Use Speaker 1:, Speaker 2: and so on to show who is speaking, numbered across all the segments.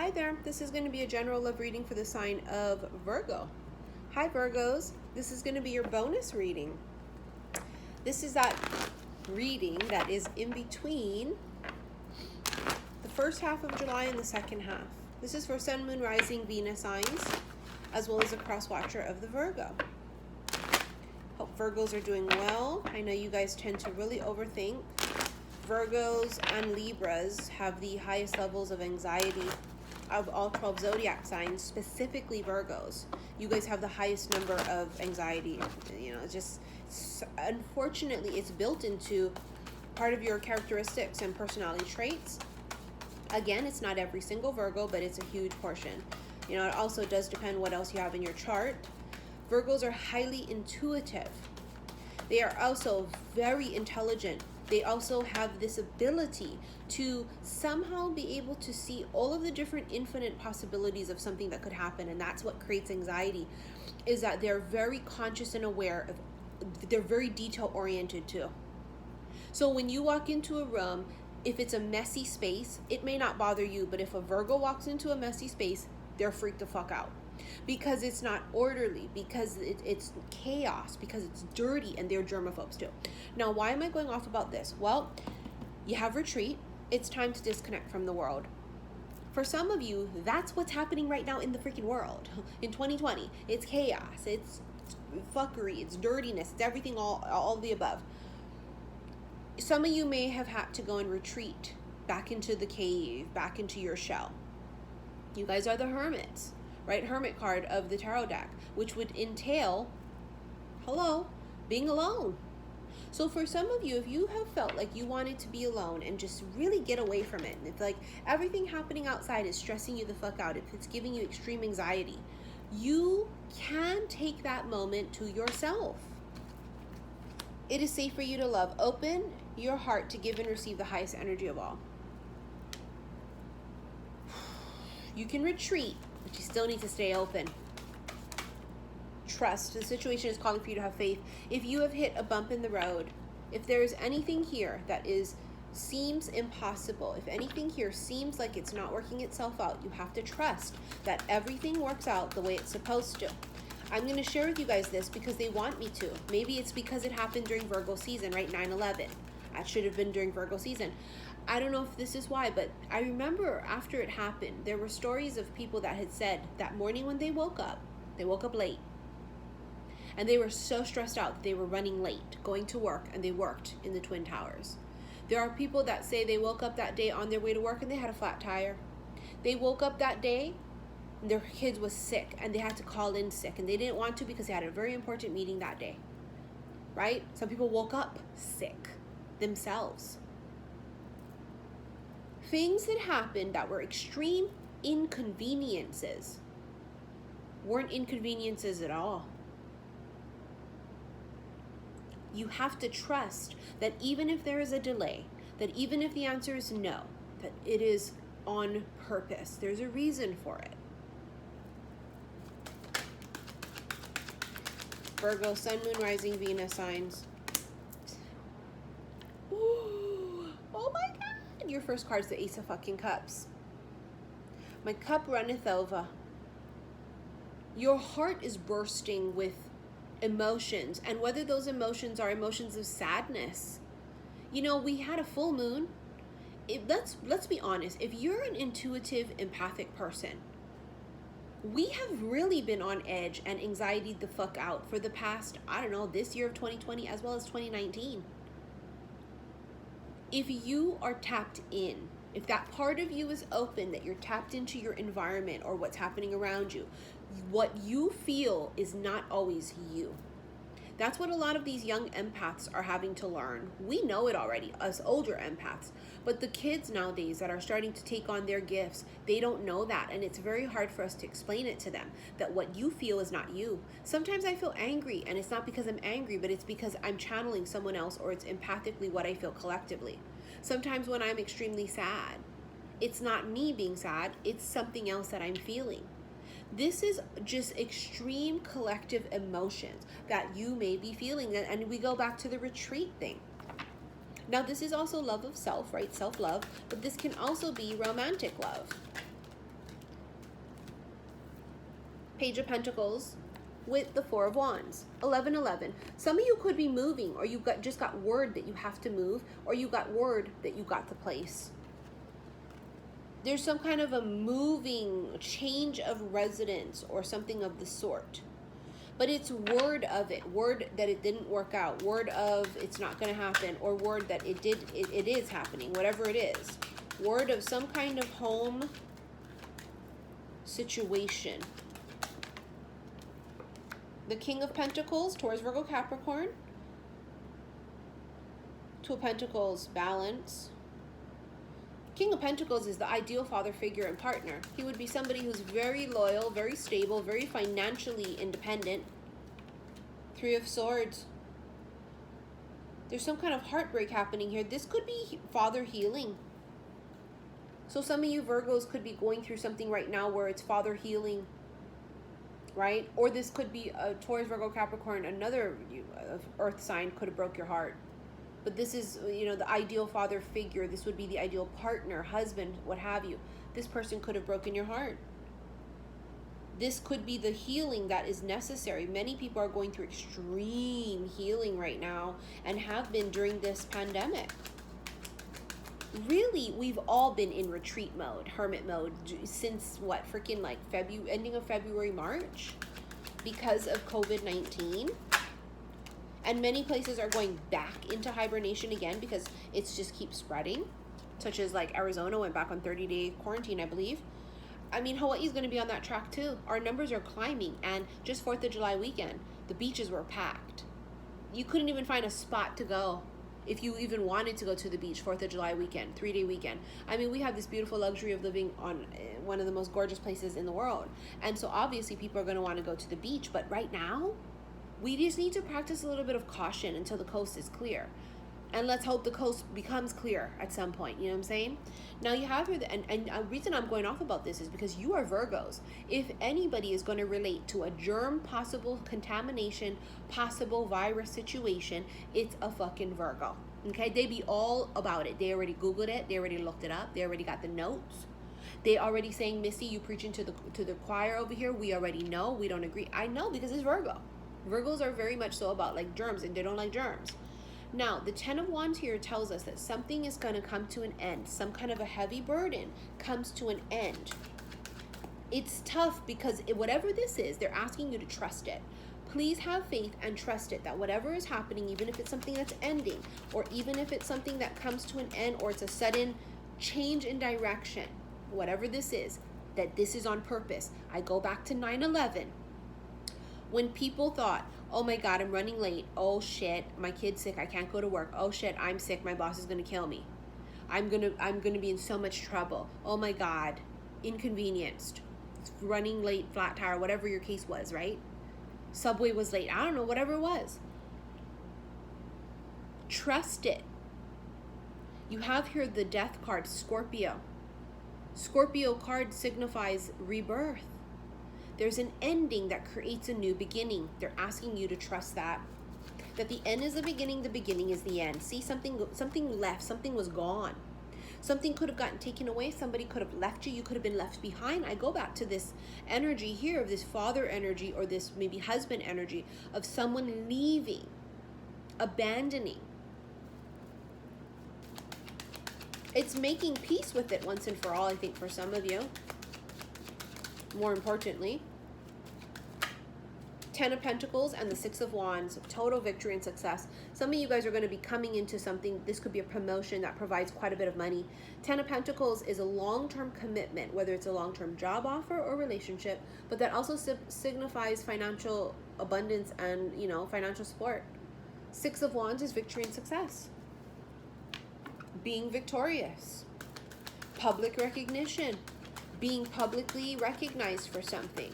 Speaker 1: Hi there, this is going to be a general love reading for the sign of Virgo. Hi Virgos, this is going to be your bonus reading. This is that reading that is in between the first half of July and the second half. This is for Sun, Moon, Rising, Venus signs, as well as a cross watcher of the Virgo. Hope Virgos are doing well. I know you guys tend to really overthink. Virgos and Libras have the highest levels of anxiety of all 12 zodiac signs, specifically Virgos. You guys have the highest number of anxiety. You know, unfortunately, it's built into part of your characteristics and personality traits. Again, it's not every single Virgo, but it's a huge portion. You know, it also does depend what else you have in your chart. Virgos are highly intuitive. They are also very intelligent. They also have this ability to somehow be able to see all of the different infinite possibilities of something that could happen. And that's what creates anxiety, is that they're very conscious and aware of, they're very detail oriented too. So when you walk into a room, if it's a messy space, it may not bother you, but if a Virgo walks into a messy space, they're freaked the fuck out. Because it's not orderly, because it's chaos, because it's dirty, and they're germaphobes too. Now, why am I going off about this? Well, you have retreat. It's time to disconnect from the world. For some of you, that's what's happening right now in the freaking world. In 2020, it's chaos, it's fuckery, it's dirtiness, it's everything, all the above. Some of you may have had to go and retreat back into the cave, back into your shell. You guys are the hermits. Right, Hermit card of the tarot deck, which would entail, being alone. So for some of you, if you have felt like you wanted to be alone and just really get away from it, and it's like everything happening outside is stressing you the fuck out, if it's giving you extreme anxiety, you can take that moment to yourself. It is safe for you to love. Open your heart to give and receive the highest energy of all. You can retreat, but you still need to stay open. Trust. The situation is calling for you to have faith. If you have hit a bump in the road, if there is anything here that seems impossible, if anything here seems like it's not working itself out, you have to trust that everything works out the way it's supposed to. I'm going to share with you guys this because they want me to. Maybe it's because it happened during Virgo season, right? 9/11. That should have been during Virgo season. I don't know if this is why, but I remember after it happened, there were stories of people that had said that morning when they woke up late. And they were so stressed out that they were running late, going to work, and they worked in the Twin Towers. There are people that say they woke up that day on their way to work and they had a flat tire. They woke up that day and their kid was sick and they had to call in sick, and they didn't want to because they had a very important meeting that day. Right? Some people woke up sick themselves. Things that happened that were extreme inconveniences weren't inconveniences at all. You have to trust that even if there is a delay, that even if the answer is no, that it is on purpose. There's a reason for it. Virgo, Sun, Moon, Rising, Venus signs. Ooh, oh my God. Your first card is the Ace of fucking Cups. My cup runneth over. Your heart is bursting with emotions, and whether those emotions are emotions of sadness. You know, we had a full moon. Let's be honest. If you're an intuitive, empathic person, we have really been on edge and anxiety the fuck out for the past, this year of 2020 as well as 2019. If you are tapped in, if that part of you is open, that you're tapped into your environment or what's happening around you, what you feel is not always you. That's what a lot of these young empaths are having to learn. We know it already, us older empaths, but the kids nowadays that are starting to take on their gifts, they don't know that, and it's very hard for us to explain it to them, that what you feel is not you. Sometimes I feel angry, and it's not because I'm angry, but it's because I'm channeling someone else, or it's empathically what I feel collectively. Sometimes when I'm extremely sad, it's not me being sad, it's something else that I'm feeling. This is just extreme collective emotions that you may be feeling. And we go back to the retreat thing. Now, this is also love of self, right? Self-love. But this can also be romantic love. Page of Pentacles with the Four of Wands. 11-11. Some of you could be moving, or you just got word that you have to move, or you got word that you got the place. There's some kind of a moving, change of residence or something of the sort. But it's word of it. Word that it didn't work out. Word of it's not going to happen. Or word that it is happening. Whatever it is. Word of some kind of home situation. The King of Pentacles, Taurus, Virgo, Capricorn. Two of Pentacles, balance. King of Pentacles is the ideal father figure and partner. He would be somebody who's very loyal, very stable, very financially independent. Three of Swords. There's some kind of heartbreak happening here. This could be father healing. So some of you Virgos could be going through something right now where it's father healing, right? Or this could be a Taurus, Virgo, Capricorn, another earth sign could have broke your heart. But this is, you know, the ideal father figure. This would be the ideal partner, husband, what have you. This person could have broken your heart. This could be the healing that is necessary. Many people are going through extreme healing right now and have been during this pandemic. Really, we've all been in retreat mode, hermit mode, since what, freaking like ending of February, March, because of COVID-19. And many places are going back into hibernation again because it's just keeps spreading, such as like Arizona went back on 30-day quarantine, I believe. I mean, Hawaii's going to be on that track too. Our numbers are climbing, and just 4th of July weekend, the beaches were packed. You couldn't even find a spot to go if you even wanted to go to the beach 4th of July weekend, 3-day weekend. I mean, we have this beautiful luxury of living on one of the most gorgeous places in the world. And so obviously people are going to want to go to the beach. But right now, we just need to practice a little bit of caution until the coast is clear. And let's hope the coast becomes clear at some point. You know what I'm saying? Now you have here, and the reason I'm going off about this is because you are Virgos. If anybody is going to relate to a germ, possible contamination, possible virus situation, it's a fucking Virgo. Okay? They be all about it. They already Googled it. They already looked it up. They already got the notes. They already saying, Missy, you preaching to the choir over here. We already know. We don't agree. I know because it's Virgo. Virgos are very much so about like germs, and they don't like germs. Now, the 10 of Wands here tells us that something is going to come to an end. Some kind of a heavy burden comes to an end. It's tough because whatever this is, they're asking you to trust it. Please have faith and trust it, that whatever is happening, even if it's something that's ending, or even if it's something that comes to an end, or it's a sudden change in direction, whatever this is, that this is on purpose. I go back to 9/11. When people thought, oh my God, I'm running late. Oh shit, my kid's sick. I can't go to work. Oh shit, I'm sick. My boss is gonna kill me. I'm gonna be in so much trouble. Oh my God, inconvenienced, running late, flat tire, whatever your case was, right? Subway was late. I don't know, whatever it was. Trust it. You have here the death card, Scorpio. Scorpio card signifies rebirth. There's an ending that creates a new beginning. They're asking you to trust that the end is the beginning is the end. See, something left, something was gone. Something could have gotten taken away. Somebody could have left you. You could have been left behind. I go back to this energy here of this father energy, or this maybe husband energy of someone leaving, abandoning. It's making peace with it once and for all, I think, for some of you. More importantly, 10 of Pentacles and the 6 of Wands, total victory and success. Some of you guys are going to be coming into something. This could be a promotion that provides quite a bit of money. 10 of Pentacles is a long-term commitment, whether it's a long-term job offer or relationship, but that also signifies financial abundance and, you know, financial support. 6 of Wands is victory and success. Being victorious. Public recognition. Being publicly recognized for something.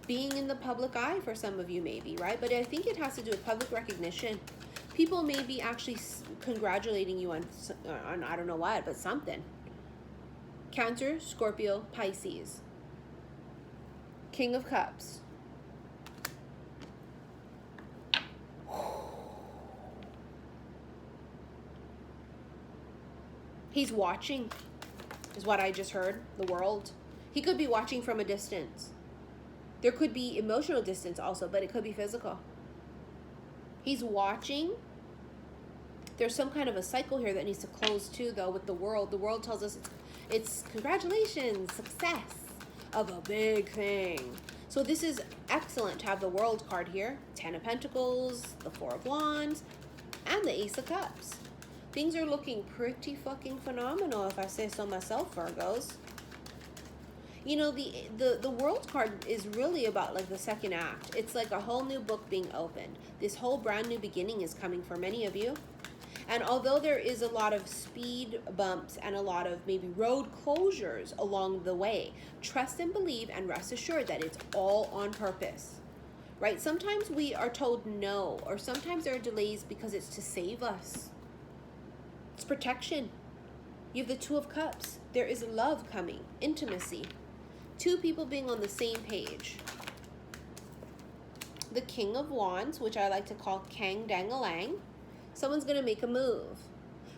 Speaker 1: Being in the public eye for some of you maybe, right? But I think it has to do with public recognition. People may be actually congratulating you on I don't know what, but something. Cancer, Scorpio, Pisces. King of Cups. He's watching, is what I just heard, the world. He could be watching from a distance. There could be emotional distance also, but it could be physical. He's watching. There's some kind of a cycle here that needs to close too, though, with the world. The world tells us it's congratulations, success of a big thing. So this is excellent to have the World card here. 10 of Pentacles, the 4 of Wands, and the Ace of Cups. Things are looking pretty fucking phenomenal, if I say so myself, Virgos. You know, the World card is really about like the second act. It's like a whole new book being opened. This whole brand new beginning is coming for many of you. And although there is a lot of speed bumps and a lot of maybe road closures along the way, trust and believe and rest assured that it's all on purpose, right? Sometimes we are told no, or sometimes there are delays because it's to save us. It's protection. You have the 2 of Cups. There is love coming, intimacy. 2 people being on the same page. The King of Wands, which I like to call Kang Dang-a-lang. Someone's going to make a move.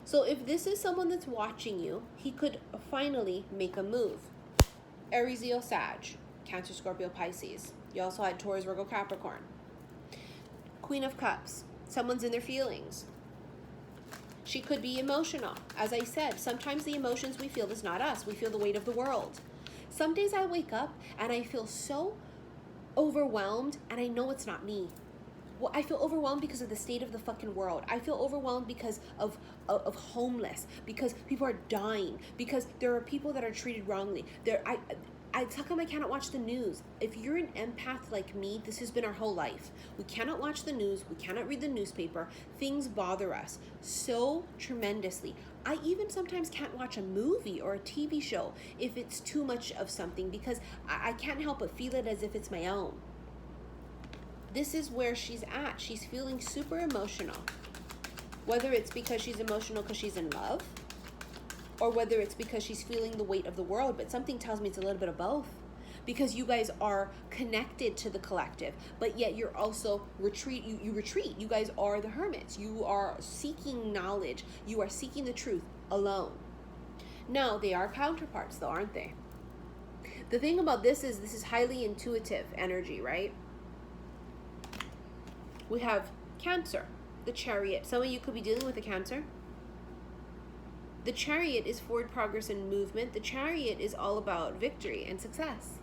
Speaker 1: So if this is someone that's watching you, he could finally make a move. Aries, Leo, Sag, Cancer, Scorpio, Pisces. You also had Taurus, Virgo, Capricorn. Queen of Cups. Someone's in their feelings. She could be emotional. As I said, sometimes the emotions we feel is not us. We feel the weight of the world. Some days I wake up and I feel so overwhelmed and I know it's not me. Well, I feel overwhelmed because of the state of the fucking world. I feel overwhelmed because of homeless, because people are dying, because there are people that are treated wrongly. How come I cannot watch the news? If you're an empath like me, this has been our whole life. We cannot watch the news. We cannot read the newspaper. Things bother us so tremendously. I even sometimes can't watch a movie or a TV show if it's too much of something, because I can't help but feel it as if it's my own. This is where she's at. She's feeling super emotional. Whether it's because she's emotional because she's in love, or whether it's because she's feeling the weight of the world, but something tells me it's a little bit of both. Because you guys are connected to the collective, but yet you're also retreat. You retreat. You guys are the hermits. You are seeking knowledge. You are seeking the truth alone. Now, they are counterparts though, aren't they? The thing about this is highly intuitive energy, right? We have Cancer, the Chariot. Some of you could be dealing with a Cancer. The Chariot is forward progress and movement. The Chariot is all about victory and success.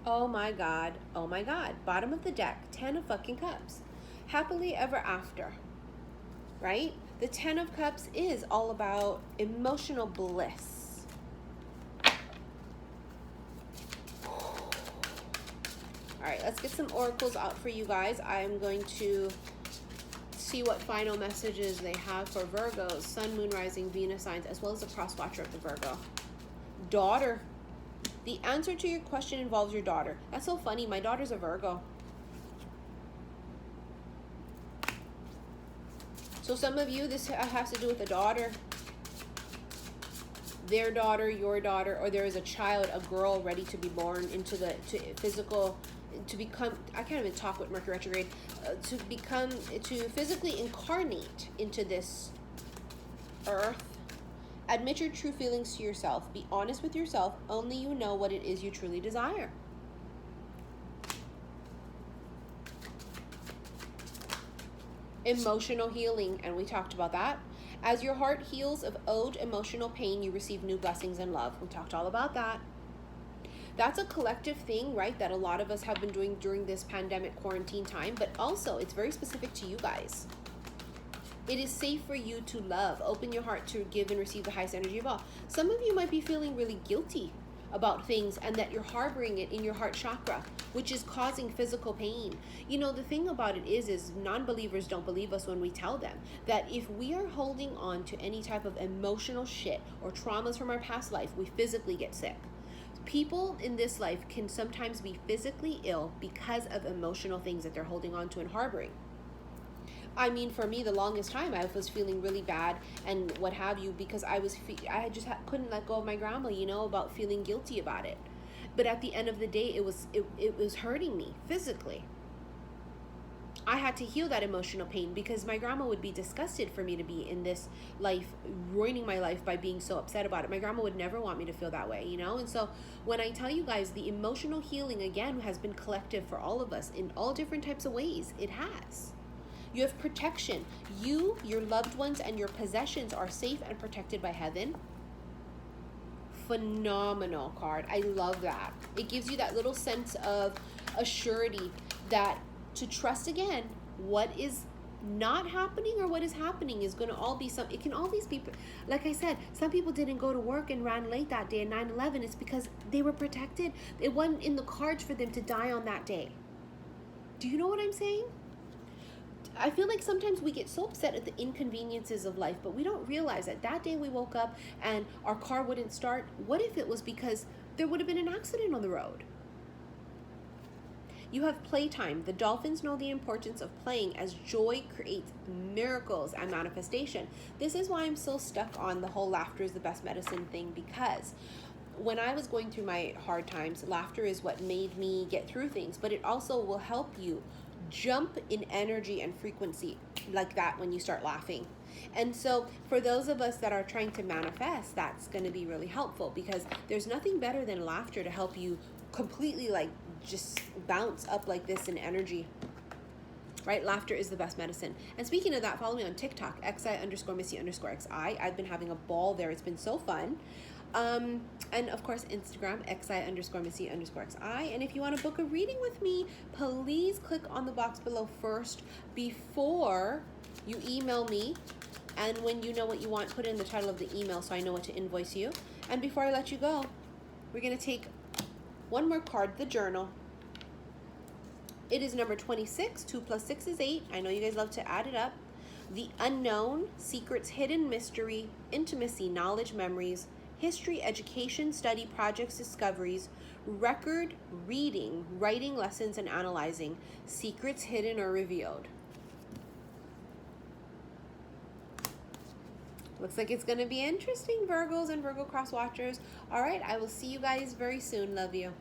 Speaker 1: Oh my God. Oh my God. Bottom of the deck, 10 of fucking Cups. Happily ever after, right? The 10 of Cups is all about emotional bliss. All right, let's get some oracles out for you guys. I'm going to see what final messages they have for Virgos, Sun, Moon, Rising, Venus signs, as well as the cross watcher of the Virgo. Daughter. The answer to your question involves your daughter. That's so funny. My daughter's a Virgo. So some of you, this has to do with a daughter. Their daughter, your daughter, or there is a child, a girl ready to be born into the physical, to become, I can't even talk with Mercury retrograde, to physically incarnate into this earth. Admit your true feelings to yourself. Be honest with yourself. Only you know what it is you truly desire. Emotional healing, and we talked about that. As your heart heals of old emotional pain, you receive new blessings and love. We talked all about that. That's a collective thing, right, that a lot of us have been doing during this pandemic quarantine time, but also it's very specific to you guys. It is safe for you to love. Open your heart to give and receive the highest energy of all. Some of you might be feeling really guilty about things and that you're harboring it in your heart chakra, which is causing physical pain. You know, the thing about it is non-believers don't believe us when we tell them that if we are holding on to any type of emotional shit or traumas from our past life, we physically get sick. People in this life can sometimes be physically ill because of emotional things that they're holding on to and harboring. I mean, for me, the longest time I was feeling really bad and what have you, because I just couldn't let go of my grandma, you know, about feeling guilty about it. But at the end of the day, it was hurting me physically. I had to heal that emotional pain, because my grandma would be disgusted for me to be in this life, ruining my life by being so upset about it. My grandma would never want me to feel that way, you know? And so when I tell you guys, the emotional healing, again, has been collective for all of us in all different types of ways. It has. You have protection. You, your loved ones, and your possessions are safe and protected by heaven. Phenomenal card. I love that. It gives you that little sense of assurity that to trust again what is not happening or what is happening is going to all be it can always be, like I said, some people didn't go to work and ran late that day at 9/11. It's because they were protected. It wasn't in the cards for them to die on that day. Do you know what I'm saying? I feel like sometimes we get so upset at the inconveniences of life, but we don't realize that that day we woke up and our car wouldn't start. What if it was because there would have been an accident on the road? You have playtime. The dolphins know the importance of playing, as joy creates miracles and manifestation. This is why I'm still stuck on the whole laughter is the best medicine thing, because when I was going through my hard times, laughter is what made me get through things, but it also will help you jump in energy and frequency like that when you start laughing. And so for those of us that are trying to manifest, that's going to be really helpful, because there's nothing better than laughter to help you completely like just bounce up like this in energy, right? Laughter is the best medicine. And speaking of that, follow me on TikTok, xi_missy_xi. I've been having a ball there. It's been so fun. And of course, Instagram, xi_missy_xi. And if you want to book a reading with me, please click on the box below first before you email me. And when you know what you want, put in the title of the email so I know what to invoice you. And before I let you go, we're going to take one more card, the journal. It is number 26. 2 + 6 is 8. I know you guys love to add it up. The unknown, secrets, hidden mystery, intimacy, knowledge, memories, history, education, study, projects, discoveries, record, reading, writing, lessons, and analyzing, secrets hidden or revealed. Looks like it's going to be interesting, Virgos and Virgo cross watchers. All right, I will see you guys very soon. Love you.